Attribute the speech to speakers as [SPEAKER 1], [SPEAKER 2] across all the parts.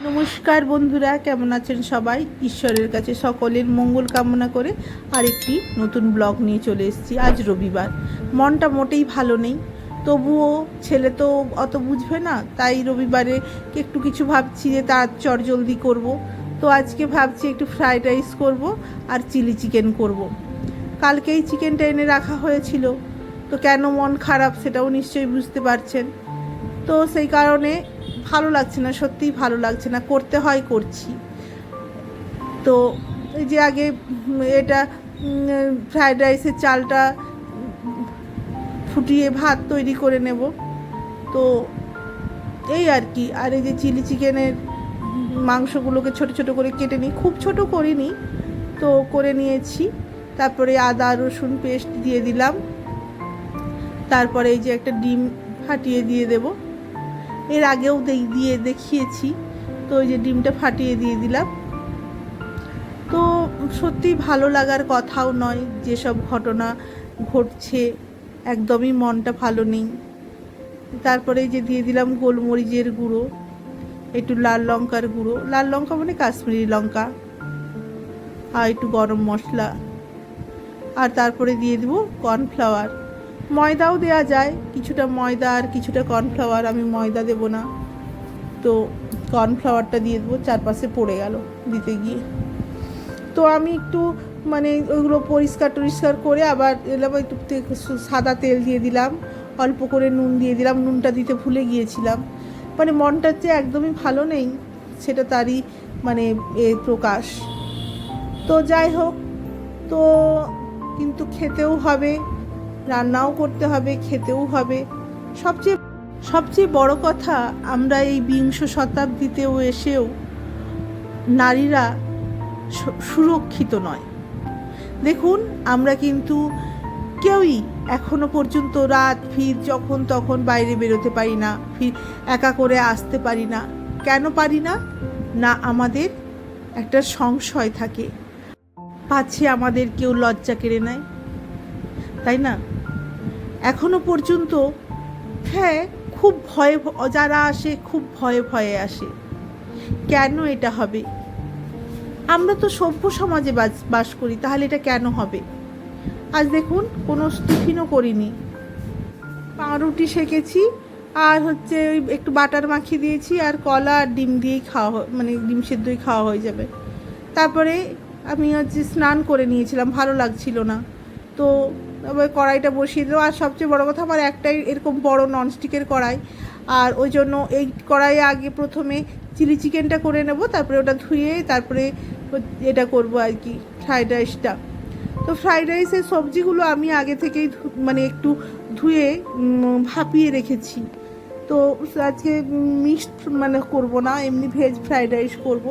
[SPEAKER 1] নমস্কার বন্ধুরা, কেমন আছেন সবাই? ঈশ্বরের কাছে সকলের মঙ্গল কামনা করে আরেকটি নতুন ব্লগ নিয়ে চলে এসেছি। আজ রবিবার, মনটা মোটেই ভালো নেই, তবুও ছেলে তো অত বুঝবে না, তাই রবিবারে একটু কিছু ভাবছি যে তার চটজলদি করব। তো আজকে ভাবছি একটু ফ্রাইড রাইস করব আর চিলি চিকেন করব। কালকেই চিকেনটা এনে রাখা হয়েছিল, তো কেন মন খারাপ সেটাও নিশ্চয়ই বুঝতে পারছেন। তো সেই কারণে ভালো লাগছে না, সত্যিই ভালো লাগছে না, করতে হয় করছি। তো এই যে আগে এটা ফ্রায়েড রাইসের চালটা ফুটিয়ে ভাত তৈরি করে নেব, তো এই আর কি। আর এই যে চিলি চিকেনের মাংসগুলোকে ছোট ছোট করে কেটে নিই, খুব ছোট করিনি, তো করে নিয়েছি। তারপরে আদা রসুন পেস্ট দিয়ে দিলাম, তারপরে এই যে একটা ডিম ফাটিয়ে দিয়ে দেব, এর আগেও দিয়ে দেখিয়েছি। তো ওই যে ডিমটা ফাটিয়ে দিয়ে দিলাম। তো সত্যি ভালো লাগার কথাও নয়, যেসব ঘটনা ঘটছে একদমই মনটা ভালো নেই। তারপরে এই যে দিয়ে দিলাম গোলমরিচের গুঁড়ো, একটু লাল লঙ্কার গুঁড়ো, লাল লঙ্কা মানে কাশ্মীরি লঙ্কা, আর একটু গরম মশলা, আর তারপরে দিয়ে দেবো কর্নফ্লাওয়ার। ময়দাও দেওয়া যায়, কিছুটা ময়দা আর কিছুটা কর্নফ্লাওয়ার, আমি ময়দা দেব না, তো কর্নফ্লাওয়ারটা দিয়ে দেবো। চারপাশে পড়ে গেল দিতে গিয়ে, তো আমি একটু মানে ওইগুলো পরিষ্কার টরিষ্কার করে আবার এলাম, একটু সাদা তেল দিয়ে দিলাম, অল্প করে নুন দিয়ে দিলাম, নুনটা দিতে ভুলে গিয়েছিলাম। মানে মনটা যে একদমই ভালো নেই সেটা তারই মানে প্রকাশ। তো যাই হোক, তো কিন্তু খেতেও হবে, রান্নাও করতে হবে, খেতেও হবে। সবচেয়ে বড় কথা, আমরা এই বিংশ শতাব্দীতেও এসেও নারীরা সুরক্ষিত নয়। দেখুন, আমরা কিন্তু কেউই এখনো পর্যন্ত রাত ফির যখন তখন বাইরে বেরোতে পারি না, ফির একা করে আসতে পারি না। কেন পারি না? না, আমাদের একটা সংশয় থাকে, পাছে আমাদের কেউ লজ্জা কেড়ে নেয়, তাই না? এখনো পর্যন্ত হ্যাঁ, খুব ভয়ে যারা আসে খুব ভয়ে ভয়ে আসে। কেন এটা হবে? আমরা তো সভ্য সমাজে বাস করি, তাহলে এটা কেন হবে? আজ দেখুন, কোনো টিফিনও করিনি, পাউরুটি সেকেছি, আর হচ্ছে ওই একটু বাটার মাখিয়ে দিয়েছি, আর কলা আর ডিম দিয়েই খাওয়া, মানে ডিম সেদ্ধই খাওয়া হয়ে যাবে। তারপরে আমি হচ্ছে স্নান করে নিয়েছিলাম, ভালো লাগছিল না, তো আবার কড়াইটা বসিয়ে দিলাম। আর সবচেয়ে বড় কথা, আমার একটাই এরকম বড় ননস্টিকের কড়াই, আর ওই জন্য এই কড়াইয়ে আগে প্রথমে চিলি চিকেনটা করে নেব, তারপরে ওটা ধুয়ে তারপরে এটা করব আর কি, ফ্রাইড রাইসটা। তো ফ্রাইড রাইসের সবজিগুলো আমি আগে থেকেই মানে একটু ধুয়ে ভাপিয়ে রেখেছি। তো আজকে মিক্সড মানে করব না, এমনি ভেজ ফ্রাইড রাইস করব।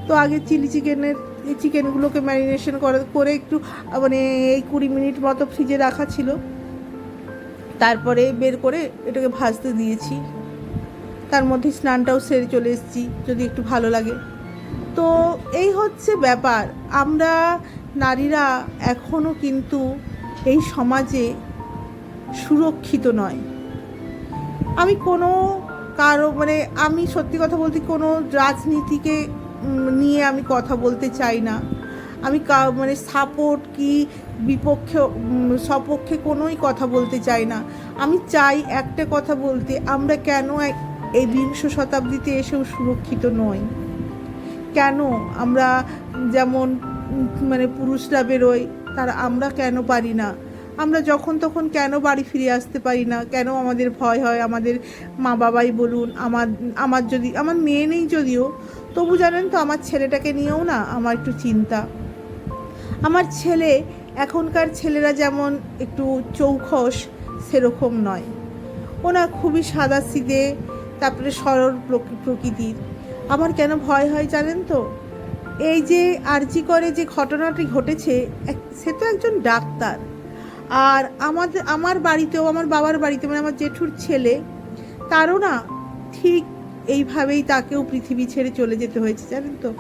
[SPEAKER 1] তো আগে চিলি চিকেনের এই চিকেনগুলোকে ম্যারিনেশন করে একটু মানে এই 20 মিনিট মতো ফ্রিজে রাখা ছিল, তারপরে বের করে এটাকে ভাজতে দিয়েছি। তার মধ্যে স্নানটাও সেরে চলে এসেছি, যদি একটু ভালো লাগে। তো এই হচ্ছে ব্যাপার, আমরা নারীরা এখনও কিন্তু এই সমাজে সুরক্ষিত নয়। আমি কোনো কারো মানে আমি সত্যি কথা বলতে কোনো রাজনীতিকে নিয়ে আমি কথা বলতে চাই না। আমি মানে সাপোর্ট কি বিপক্ষে সপক্ষে কোনোই কথা বলতে চাই না। আমি চাই একটা কথা বলতে, আমরা কেন এই বিংশ শতাব্দীতে এসেও সুরক্ষিত নই? কেন আমরা যেমন মানে পুরুষরা বেরোয়, আমরা কেন পারি না? আমরা যখন তখন কেন বাড়ি ফিরে আসতে পারি না? কেন আমাদের ভয় হয়? আমাদের মা বাবাই বলুন, আমার যদি আমার মেয়ে নেই যদিও, তবু জানেন তো আমার ছেলেটাকে নিয়েও না আমার একটু চিন্তা। আমার ছেলে, এখনকার ছেলেরা যেমন একটু চৌখস, সেরকম নয়। ওনা খুবই সাদাসিধে, তারপরে সরল প্রকৃতির। আমার কেন ভয় হয় জানেন তো? এই যে আরজি করে যে ঘটনাটি ঘটেছে, সে তো একজন ডাক্তার, আর আমার বাড়িতেও, আমার বাবার বাড়িতে মানে আমার জেঠুর ছেলে, তারও না ঠিক এইভাবেই তাকেও পৃথিবী ছেড়ে চলে যেতে হয়েছে, জানেন তো?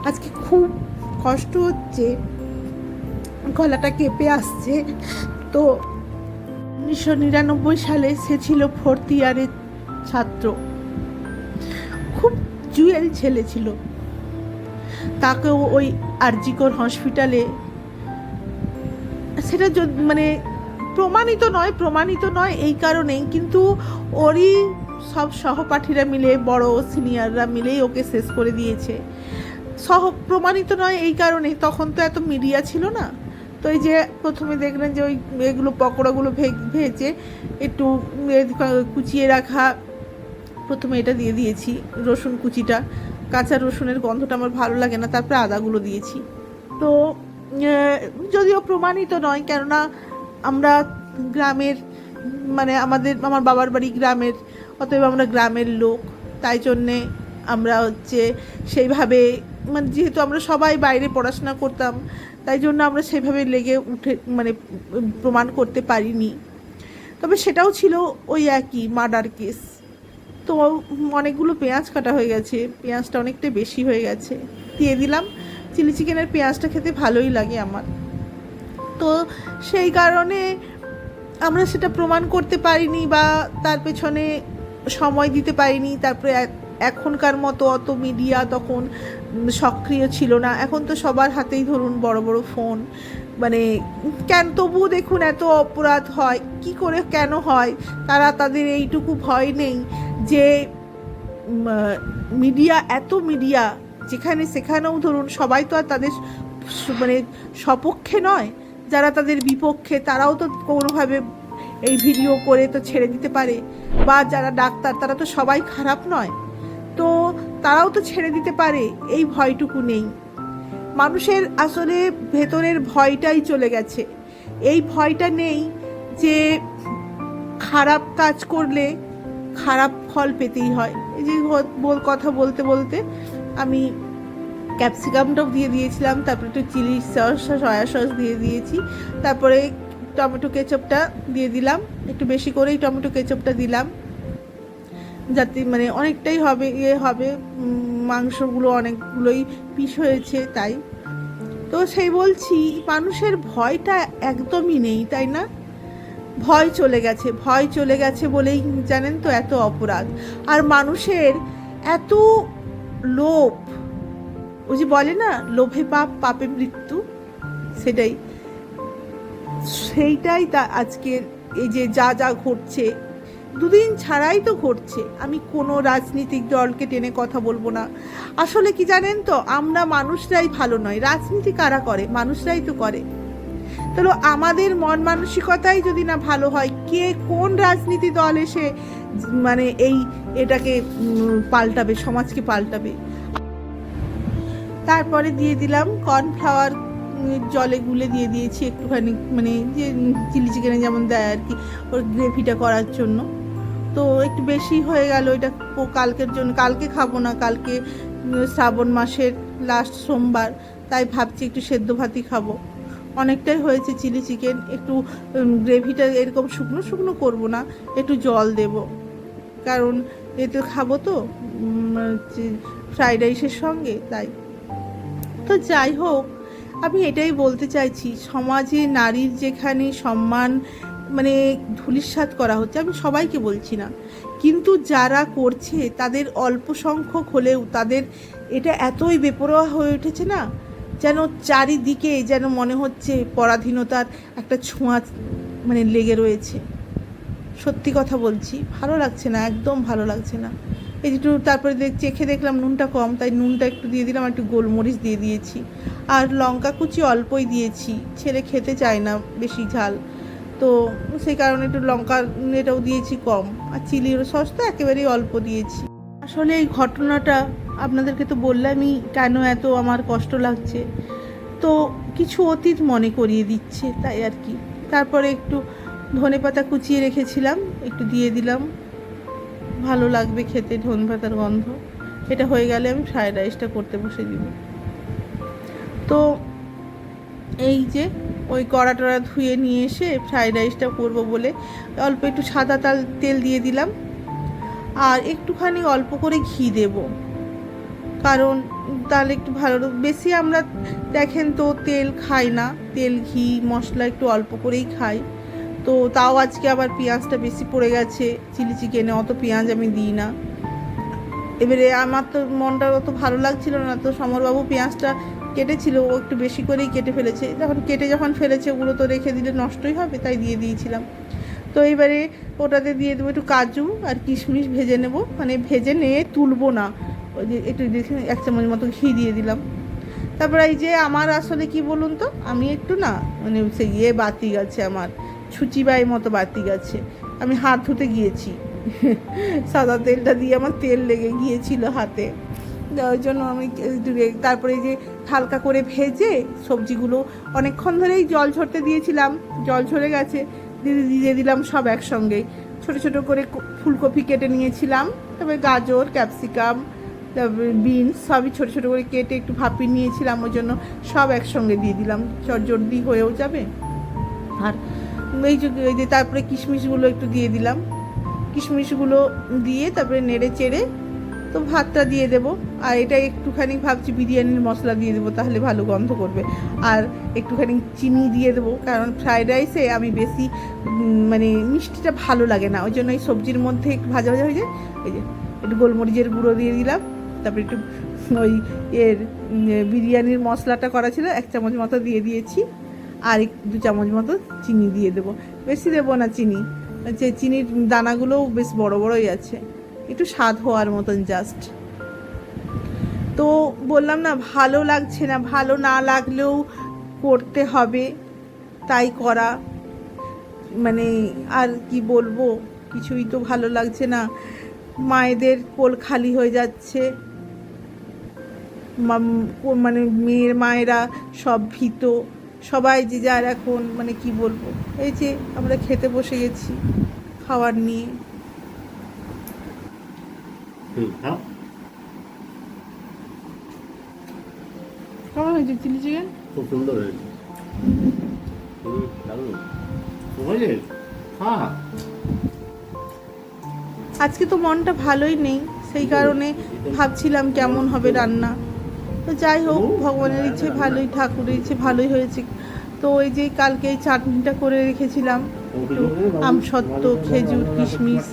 [SPEAKER 1] আজকে খুব কষ্ট হচ্ছে, গলাটা কেঁপে আসছে। তো 1999 সালে সে ছিল 4th ইয়ারের ছাত্র, খুব জুয়েল ছেলে ছিল, তাকেও ওই আরজিকর হসপিটালে, সেটা মানে প্রমাণিত নয় এই কারণেই, কিন্তু ওরই সব সহপাঠীরা মিলে, বড় সিনিয়ররা মিলেই ওকে শেষ করে দিয়েছে। প্রমাণিত নয় এই কারণে, তখন তো এত মিডিয়া ছিল না। তো এই যে প্রথমে দেখলেন যে ওই এগুলো পকোড়াগুলো ভেজে একটু কুচিয়ে রাখা, প্রথমে এটা দিয়ে দিয়েছি, রসুন কুচিটা, কাঁচা রসুনের গন্ধটা আমার ভালো লাগে না, তারপরে আদাগুলো দিয়েছি। তো যদিও প্রমাণিত নয়, কেননা আমরা গ্রামের, মানে আমার বাবার বাড়ি গ্রামের, অতএব আমরা গ্রামের লোক, তাই জন্যে আমরা সেইভাবে, মানে যেহেতু আমরা সবাই বাইরে পড়াশোনা করতাম, তাই জন্য আমরা সেইভাবে লেগে উঠে প্রমাণ করতে পারিনি। তবে সেটাও ছিল ওই একই মার্ডার কেস। তো অনেকগুলো পেঁয়াজ কাটা হয়ে গেছে, পেঁয়াজটা অনেকটা বেশি হয়ে গেছে, দিয়ে দিলাম। চিলি চিকেনের পেঁয়াজটা খেতে ভালোই লাগে আমার, তো সেই কারণে আমরা সেটা প্রমাণ করতে পারিনি বা তার পেছনে সময় দিতে পারিনি। তারপরে এখনকার মতো অত মিডিয়া তখন সক্রিয় ছিল না, এখন তো সবার হাতেই ধরুন বড় বড় ফোন, মানে তবুও দেখুন এত অপরাধ হয়, কি করে কেন হয়, তাদের এইটুকু ভয় নেই যে মিডিয়া যেখানে সেখানেও ধরুন সবাই তো আর তাদের মানে সপক্ষে নয়, যারা তাদের বিপক্ষে তারাও তো কোনোভাবে এই ভিডিও করে তো ছেড়ে দিতে পারে, বা যারা ডাক্তার তারা তো সবাই খারাপ নয়, তো তারাও তো ছেড়ে দিতে পারে, এই ভয়টুকু নেই মানুষের। আসলে ভেতরের ভয়টাই চলে গেছে, এই ভয়টা নেই যে খারাপ কাজ করলে খারাপ ফল পেতেই হয়। এই যে কথা বলতে বলতে আমি ক্যাপসিকামটাও দিয়ে দিয়েছিলাম, তারপরে একটু চিলি সস, সয়া সস দিয়ে দিয়েছি, তারপরে টমেটো কেচাপটা দিয়ে দিলাম, একটু বেশি করেই টমেটো কেচাপটা দিলাম, যাতে মানে অনেকটাই হবে, মাংসগুলো অনেকগুলোই পিস হয়েছে তাই। তো সেই বলছি, মানুষের ভয়টা একদমই নেই, তাই না? ভয় চলে গেছে বলেই জানেন তো এত অপরাধ, আর মানুষের এত লোভ, ওই যে বলে না লোভে পাপ, পাপে মৃত্যু, সেইটাই আজকের এই যে যা ঘটছে, দুদিন ছাড়াই তো ঘটছে। আমি কোনো রাজনৈতিক দলকে টেনে কথা বলবো না, আসলে কি জানেন তো, আমরা মানুষরাই ভালো নয়, রাজনীতি কারা করে? মানুষরাই তো করে। তাহলে আমাদের মন মানসিকতাই যদি না ভালো হয়, কোন রাজনীতি দল এসে মানে এটাকে পাল্টাবে, সমাজকে পাল্টাবে? তারপরে দিয়ে দিলাম কর্নফ্লাওয়ার, জলে গুলে দিয়ে দিয়েছি একটুখানি, মানে যে চিলি চিকেনে যেমন দেয় আর কি, ওর গ্রেভিটা করার জন্য। তো একটু বেশি হয়ে গেল, এটা কালকের জন্য, কালকে খাবো না, কালকে শ্রাবণ মাসের লাস্ট সোমবার, তাই ভাবছি একটু সেদ্ধ ভাতই খাবো। অনেকটাই হয়েছে চিলি চিকেন, একটু গ্রেভিটা এরকম শুকনো শুকনো করবো না, একটু জল দেব, কারণ এতে খাবো তো ফ্রাইড রাইসের সঙ্গে, তাই। তো যাই হোক, আমি এটাই বলতে চাইছি, সমাজে নারীর যেখানে সম্মান মানে ধূলিসাৎ করা হচ্ছে, আমি সবাইকে বলছি না, কিন্তু যারা করছে তাদের অল্প সংখ্যক হলেও তাদের এটা এতই বেপরোয়া হয়ে উঠেছে না, যেন চারিদিকে যেন মনে হচ্ছে পরাধীনতার একটা ছোঁয়া মানে লেগে রয়েছে। সত্যি কথা বলছি, ভালো লাগছে না, একদম ভালো লাগছে না। এই যেটু তারপরে চেখে দেখলাম নুনটা কম, তাই নুনটা একটু দিয়ে দিলাম, একটু গোলমরিচ দিয়ে দিয়েছি, আর লঙ্কা কুচি অল্পই দিয়েছি, ছেলে খেতে চায় না বেশি ঝাল, তো সেই কারণে একটু লঙ্কা এটাও দিয়েছি কম, আর চিলির সস তো একেবারেই অল্প দিয়েছি। আসলে এই ঘটনাটা আপনাদেরকে তো বললামই কেন এত আমার কষ্ট লাগছে, তো কিছু অতীত মনে করিয়ে দিচ্ছে, তাই আর কি। তারপরে একটু ধনেপাতা কুচিয়ে রেখেছিলাম, একটু দিয়ে দিলাম, ভালো লাগবে খেতে ধনেপাতার গন্ধ। এটা হয়ে গেলে আমি ফ্রায়েড রাইসটা করতে বসে দিব। তো এই যে ওই কড়া টড়া ধুয়ে নিয়ে এসে ফ্রায়েড রাইসটা করবো বলে অল্প একটু সাদা তেল দিয়ে দিলাম, আর একটুখানি অল্প করে ঘি দেব, কারণ তাহলে একটু ভালো, বেশি আমরা দেখেন তো তেল খাই না, তেল ঘি মশলা একটু অল্প করেই খাই। তো তাও আজকে আবার পেঁয়াজটা বেশি পড়ে গেছে চিলি চিকেনে, অত পেঁয়াজ আমি দিই না, এবারে আমার তো মনটা অত ভালো লাগছিল না, তো সমরবাবু পেঁয়াজটা কেটেছিল, ও একটু বেশি করেই কেটে ফেলেছে। যখন ফেলেছে ওগুলো তো রেখে দিলে নষ্টই হবে, তাই দিয়ে দিয়েছিলাম। তো এবারে ওটাতে দিয়ে দেবো একটু কাজু আর কিশমিশ ভেজে নেব, মানে ভেজে নিয়ে তুলবো না, ওই যে একটু দেখে 1 চামচ মতো ঘি দিয়ে দিলাম। তারপরে এই যে আমার আসলে কি বলুন তো, আমি একটু না মানে সেই বাতি গেছে আমার, ছুচিবাই মতো বাতি গেছে। আমি হাত ধুতে গিয়েছি, সাদা তেলটা দিয়ে আমার তেল লেগে গিয়েছিল হাতে, ওই জন্য আমি তারপরে যে হালকা করে ভেজে সবজিগুলো অনেকক্ষণ ধরেই জল ঝরতে দিয়েছিলাম, জল ঝরে গেছে, দিয়ে দিলাম সব একসঙ্গেই। ছোট ছোট করে ফুলকপি কেটে নিয়েছিলাম, তারপরে গাজর, ক্যাপসিকাম, তারপরে বিনস সবই ছোট ছোট করে কেটে একটু ভাপিয়ে নিয়েছিলাম, ওই জন্য সব একসঙ্গে দিয়ে দিলাম, চটজলদি হয়েও যাবে। আর এই যে তারপরে কিশমিশগুলো একটু দিয়ে দিলাম, কিশমিশগুলো দিয়ে তারপরে নেড়ে চেড়ে তো ভাতটা দিয়ে দেবো। আর এটা একটুখানি ভাবছি বিরিয়ানির মশলা দিয়ে দেবো, তাহলে ভালো গন্ধ করবে। আর একটুখানি চিনি দিয়ে দেবো, কারণ ফ্রাইড রাইসে আমি বেশি মানে মিষ্টিটা ভালো লাগে না, ওই জন্য এই সবজির মধ্যে একটু ভাজা ভাজা হয়ে যায়। এই যে একটু গোলমরিচের গুঁড়ো দিয়ে দিলাম, তারপরে একটু ওই বিরিয়ানির মশলাটা করা ছিল 1 চামচ মতো দিয়ে দিয়েছি, আর 2 চামচ মতো চিনি দিয়ে দেবো, বেশি দেবো না চিনি, যে চিনির দানাগুলোও বেশ বড় বড়ই আছে, একটু স্বাদ হওয়ার মতন জাস্ট। তো বললাম না ভালো লাগছে না, ভালো না লাগলেও করতে হবে, তাই করা। মানে আর কি বলবো, কিছুই তো ভালো লাগছে না, মায়েদের কোল খালি হয়ে যাচ্ছে, মানে মেয়ের মায়েরা সব ভীত, সবাই যে যার এখন মানে কি বলবো। এই যে আমরা খেতে বসে গেছি খাবার নিয়ে। কেমন হয়েছে চিলি চিকেন?
[SPEAKER 2] খুব সুন্দর হয়েছে।
[SPEAKER 1] আজকে তো মনটা ভালোই নেই, সেই কারণে ভাবছিলাম কেমন হবে রান্না। তো যাই হোক, ভগবানের ইচ্ছে ভালোই, ঠাকুরের ইচ্ছে ভালোই হয়েছে। তো ওই যে কালকে এই চাটনিটা করে রেখেছিলাম, একটু আমসত্ত্ব, খেজুর, কিশমিশ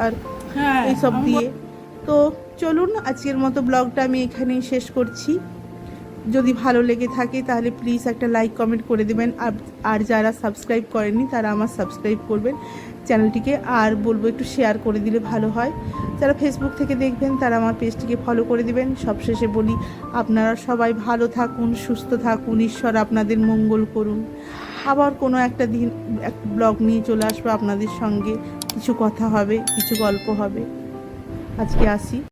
[SPEAKER 1] আর এইসব দিয়ে। তো চলুন আজকের মতো ব্লগটা আমি এখানেই শেষ করছি। যদি ভালো লেগে থাকে তাহলে প্লিজ একটা লাইক কমেন্ট করে দেবেন, আর যারা সাবস্ক্রাইব করেননি তারা আমার সাবস্ক্রাইব করবেন চ্যানেলটিকে, আর বলবো একটু শেয়ার করে দিলে ভালো হয়। যারা ফেসবুক থেকে দেখবেন তারা আমার পেজটিকে ফলো করে দিবেন। সবশেষে বলি, আপনারা সবাই ভালো থাকুন, সুস্থ থাকুন, ঈশ্বর আপনাদের মঙ্গল করুন। আবার কোনো একটা দিন এক ব্লগ নিয়ে চলে আসবো আপনাদের সঙ্গে, কিছু কথা হবে, কিছু গল্প হবে। আজকে আসি।